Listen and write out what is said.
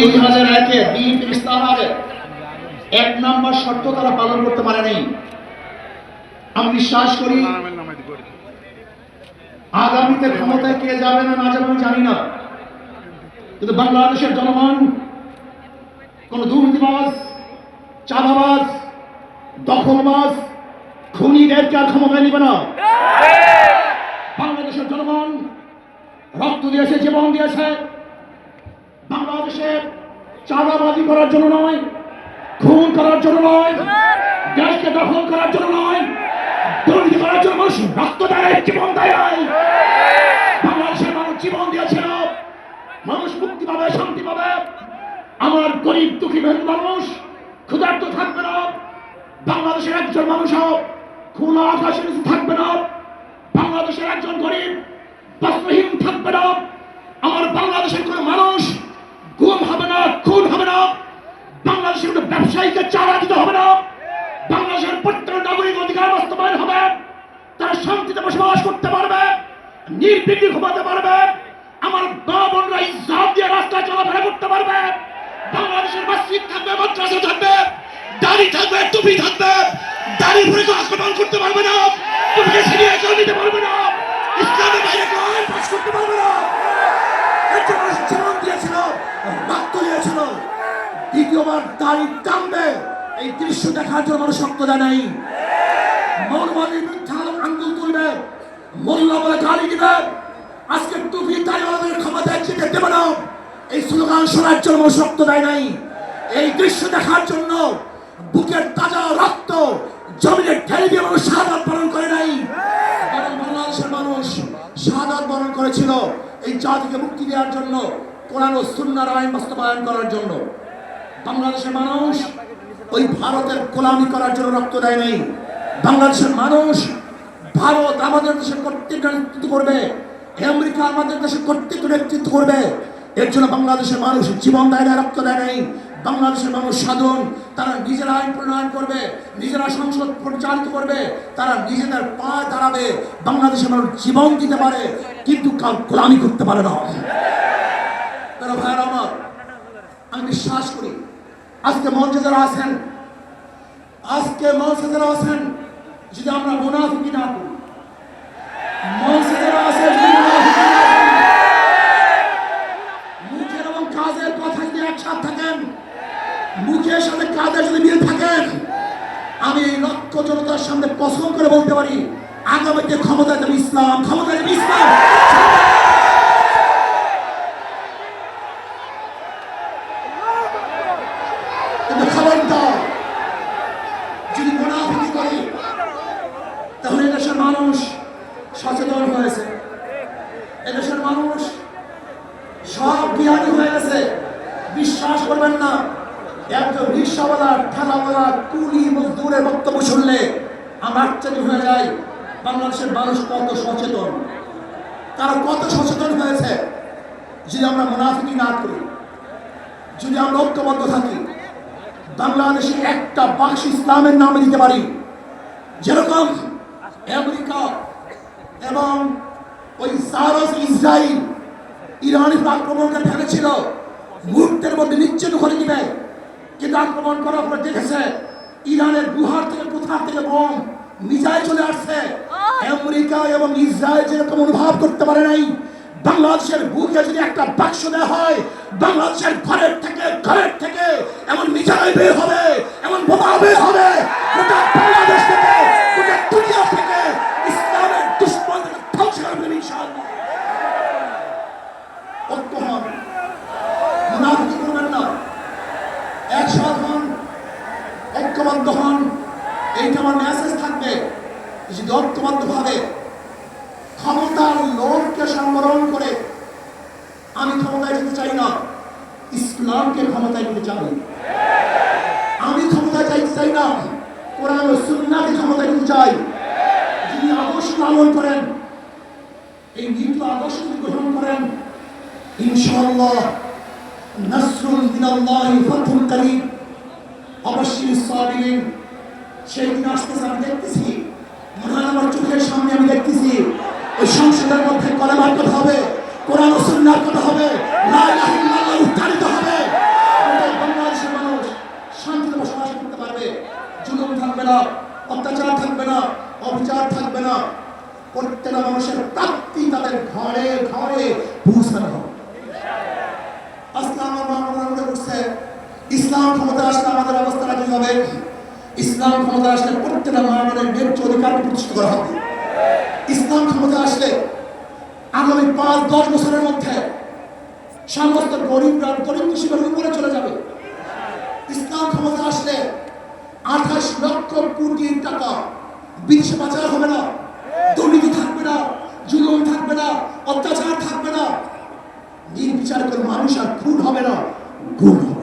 2001-এ বিএনপির ইস্তাহারে 1 নম্বর শর্ত তারা পালন করতে পারেনি। আমি বিশ্বাস করি আগামীতে ক্ষমতায় কে যাবে না যাবে আমি জানি না, কিন্তু বাংলাদেশের জনগণ কোন দুর্নীতিবাজ, চাঁদাবাজ, দখলবাজ, খুনিদেরকে আর ক্ষমতায় নিবে না। বাংলাদেশের জনগণ রক্ত দিয়েছে, জীবন দিয়েছে বাংলাদেশে চাঁদাবাজি করার জন্য নয়, খুন করার জন্য নয়, দেশকে দখল করার জন্য নয়, দুর্নীতি করার জন্য মানুষ রক্ত দেয়, জীবন দেয়। বাংলাদেশের মানুষ জীবন দিয়েছিল, মানুষ মুক্তি পাবে, শান্তি পাবে। আমার গরিব দুঃখী মানুষ ক্ষুধার্ত থাকবে না, বাংলাদেশের একজন মানুষ খোলা আকাশের নিচে থাকবে না, বাংলাদেশের একজন গরিব বস্ত্রহীন থাকবে না, আমার বাংলাদেশের কোন মানুষ গুম হবে না, খুন হবে না, বাংলাদেশের কোন ব্যবসায়ীকে চাঁদা দিতে হবে না, বাংলাদেশের প্রত্যেক নাগরিক অধিকার বাস্তবায়ন হবে, তারা শান্তিতে বসবাস করতে পারবে, নির্বিঘ্নে ঘুমাতে পারবে, আমার মা বোনরা ইজ্জত দিয়ে রাস্তায় চলাফেরা করতে পারবে। বাংলাদেশের মসজিদ থাকবে, মাদ্রাসা থাকবে, দাড়ি থাকবে, টুপি থাকবে, দাড়ি পরে কেউ আক্রমণ করতে পারবে না, টুপিকে ছিনিয়ে কেউ নিতে পারবে না, ইসলামের বাইরে কেউ আইন পাস করতে পারবে না। একটা মানুষ জীবন দিয়েছিল, রক্ত দিয়েছিল, দ্বিতীয়বার দাড়ি টানবে এই দৃশ্য দেখার জন্য মানুষ রক্ত দেয় নাই। মৌলবাদীর বিরুদ্ধে আঙ্গুল তুলবে, মোল্লা বলে গালি দিবে, আজকে টুপি দাড়িওয়ালাদের ক্ষমতায় যেতে দেবে না এই স্লোগান শোনার জন্য মানুষ রক্ত দেয় নাই। এই দৃশ্য দেখার জন্য বুকের তাজা রক্ত জমিনে ঢেলে দিয়ে মানুষ শাহাদাত বরণ করে নাই। কারণ বাংলাদেশের মানুষ শাহাদাত বরণ করেছিল এই জাতিকে মুক্তি দেওয়ার জন্য, কোরআন ও সুন্নাহর আইন বাস্তবায়ন করার জন্য। বাংলাদেশের মানুষ ওই ভারতের গোলামি করার জন্য রক্ত দেয় নাই। বাংলাদেশের মানুষ ভারত আমাদের দেশের কর্তৃত্ব নেতৃত্ব করবে, আমেরিকা আমাদের দেশের কর্তৃত্ব নেতৃত্ব করবে, এর জন্য বাংলাদেশের মানুষ জীবন দেয় না, রক্ত দেয় নাই। বাংলাদেশের মানুষ সাধন, তারা নিজেরা আইন প্রণয়ন করবে, নিজেরা সংসদ পরিচালিত করবে, তারা নিজেদের পায়ে দাঁড়াবে। বাংলাদেশের মানুষ জীবন দিতে পারে কিন্তু কাল গোলামি করতে পারে না। তারা ভাইয়ের আমার, আমি বিশ্বাস করি আজকে মঞ্চে যারা আছেন, যদি আমরা মুনাফিকি না করি, মঞ্চে যারা আছে মুখের এবং কাজের কথা যদি একসাথে থাকেন, মুখের সাথে কাজের যদি মিল থাকেন, আমি লক্ষ জনতার সামনে কসম করে বলতে পারি আগামীতে ক্ষমতায় যাবে ইসলাম, ক্ষমতায় যাবে ইসলাম। কিন্তু খবরদার যদি মুনাফিকি করি, তাহলে এদেশের মানুষ সচেতন হয়েছে, এদেশের মানুষ সব জ্ঞানী হয়ে গেছে। বিশ্বাস করবেন না, একজন রিক্সাওয়ালা, ঠেলাওয়ালা, কুলি মজদুরের বক্তব্য শুনলে আমরা আশ্চর্য হয়ে যাই বাংলাদেশের মানুষ কত সচেতন, তারা কত সচেতন হয়েছে। যদি আমরা মুনাফিকি না করি, যদি আমরা ঐক্যবদ্ধ থাকি, বাংলাদেশে একটা বাক্স ইসলামের নামে দিতে পারি। যেরকম আমেরিকা এবং ওই সারস ইসরায়েল ইরানের আক্রমণকে ভেবেছিল মুহূর্তের মধ্যে নিশ্চিত করে দিবে, কিন্তু আক্রমণ করার পর দেখেছে ইরানের গুহার থেকে কোথা থেকে বোম মিসাইল চলে আসছে। আমেরিকা এবং ইসরায়েল যেরকম অনুভব করতে পারে নাই, বাংলাদেশের বুকে যদি একটা বাক্স দেওয়া হয়, বাংলাদেশের ঘরের থেকে এমন মিসাইল বের হবে, এমন বোমা বের হবে, গোটা বাংলাদেশ থেকে, গোটা দুনিয়া থেকে ইসলামের দুশ্মনদের ধ্বংস করবে ইনশাআল্লাহ। ঐক্য হন, মুনাফিকি করবেন না, একসাথ হন, ঐক্যবদ্ধ হন। এইটা আমার মেসেজ থাকবে। যদি ঐক্যবদ্ধ ভাবে ক্ষমতার লোভকে সংবরণ করে আমি ক্ষমতায় যেতে চাই না, ইসলামকে ক্ষমতায় নিতে চাই। আমি ক্ষমতায় যাইতে চাই না, কোরআন ও সুন্নাহকে ক্ষমতায় নিতে চাই। যদি আদর্শ পালন করেন, এই নীতি আদর্শ গ্রহণ করেন, ইনশাআল্লাহ নাসরুল মিনাল্লাহি ফাতহুন কারীম, অবশ্যই সাবিরিন। সেই দিন আসতেছে, আমি দেখতেছি, মহান আমার চোখের সামনে আমি দেখতেছি ওই সংসদের মধ্যে কলেমার কথা হবে, কোরআন ও সুন্নাহর কথা হবে, লা ইলাহা ইল্লাল্লাহ উচ্চারিত হবে। ইসলাম ক্ষমতা আসলে আমাদের অবস্থাটা কি হবে? ইসলাম ক্ষমতা আসলে প্রত্যেকটা মা বোনের ন্যায্য অধিকারকে প্রতিষ্ঠিত করা হবে। ইসলাম ক্ষমতা আসলে আগামী 5-10 বছরের মধ্যে সমস্ত গরিবরা গরিব কৃষিকের উপরে চলে যাবে। ইসলাম ক্ষমতা আসলে 28 লক্ষ কোটি টাকা বিদেশে পাচার হবে না, দুর্নীতি থাকবে না, জুলুম থাকবে না, অত্যাচার থাকবে না, নির্বিচার করে মানুষ আর খুন হবে না, গুণ হবে।